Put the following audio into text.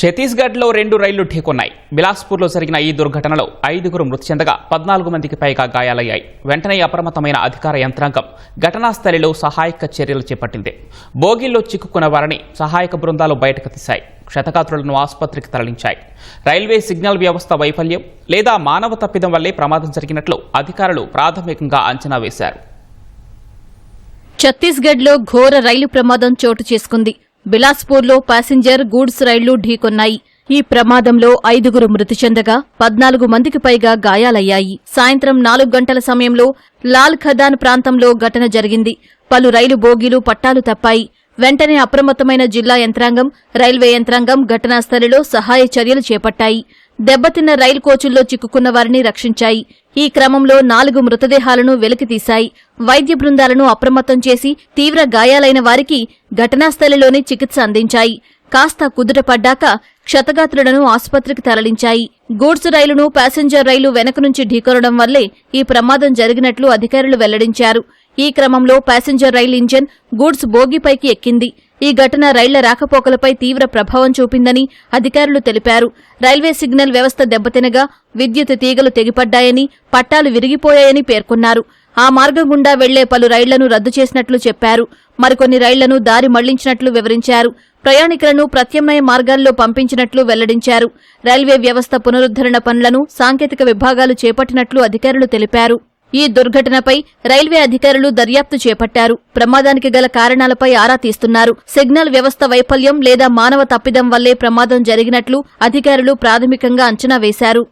ఛత్తీస్గఢ్లో 2 రైళ్లు ఢీకొన్నాయి. బిలాస్పూర్లో జరిగిన ఈ దుర్ఘటనలో 5 మృతి చెందగా 14 మందికి పైగా గాయాలయ్యాయి. వెంటనే అప్రమత్తమైన అధికార యంత్రాంగం ఘటనా స్థలిలో సహాయక చర్యలు చేపట్టింది. బోగీల్లో చిక్కుకున్న వారిని సహాయక బృందాలు బయటకు తీశాయి. క్షతగాత్రులను ఆసుపత్రికి తరలించాయి. రైల్వే సిగ్నల్ వ్యవస్థ వైఫల్యం లేదా మానవ తప్పిదం వల్లే ప్రమాదం జరిగినట్లు అధికారులు ప్రాథమికంగా అంచనా వేశారు. ఛత్తీస్గఢ్లో ఘోర రైలు ప్రమాదం చోటు చేసుకుంది. బిలాస్పూర్లో ప్యాసింజర్ గూడ్స్ రైళ్లు ఢీకొన్నాయి. ఈ ప్రమాదంలో 5 మృతి చెందగా 14 మందికి పైగా గాయాలయ్యాయి. సాయంత్రం 4 గంటల సమయంలో లాల్ ఖదాన్ ప్రాంతంలో ఘటన జరిగింది. పలు రైలు బోగీలు పట్టాలు తప్పాయి. వెంటనే అప్రమత్తమైన జిల్లా యంత్రాంగం, రైల్వే యంత్రాంగం ఘటనా స్థలిలో సహాయ చర్యలు చేపట్టాయి. దెబ్బతిన్న రైలు కోచుల్లో చిక్కుకున్న వారిని రక్షించాయి. ఈ క్రమంలో 4 మృతదేహాలను వెలికితీశాయి. వైద్య బృందాలను అప్రమత్తం చేసి తీవ్ర గాయాలైన వారికి ఘటనాస్థలిలోనే చికిత్స అందించాయి. కాస్త కుదుటపడ్డాక క్షతగాత్రులను ఆసుపత్రికి తరలించాయి. గూడ్స్ రైలును ప్యాసింజర్ రైలు వెనక నుంచి ఢీకొనడం వల్లే ఈ ప్రమాదం జరిగినట్లు అధికారులు వెల్లడించారు. ఈ క్రమంలో ప్యాసింజర్ రైలు ఇంజన్ గూడ్స్ బోగీపైకి ఎక్కింది. ఈ ఘటన రైళ్ల రాకపోకలపై తీవ్ర ప్రభావం చూపిందని అధికారులు తెలిపారు. రైల్వే సిగ్నల్ వ్యవస్థ దెబ్బతినగా విద్యుత్ తీగలు తెగిపడ్డాయని, పట్టాలు విరిగిపోయాయని పేర్కొన్నారు. ఆ మార్గం గుండా వెళ్లే పలు రైళ్లను రద్దు చేసినట్లు చెప్పారు. మరికొన్ని రైళ్లను దారి మళ్లించినట్లు వివరించారు. ప్రయాణికులను ప్రత్యామ్నాయ మార్గాల్లో పంపించినట్లు వెల్లడించారు. రైల్వే వ్యవస్థ పునరుద్ధరణ పనులను సాంకేతిక విభాగాలు చేపట్టినట్లు అధికారులు తెలిపారు. ఈ దుర్ఘటనపై రైల్వే అధికారులు దర్యాప్తు చేపట్టారు. ప్రమాదానికి గల కారణాలపై ఆరా తీస్తున్నారు. సిగ్నల్ వ్యవస్థ వైఫల్యం లేదా మానవ తప్పిదం వల్లే ప్రమాదం జరిగినట్లు అధికారులు ప్రాథమికంగా అంచనా వేశారు.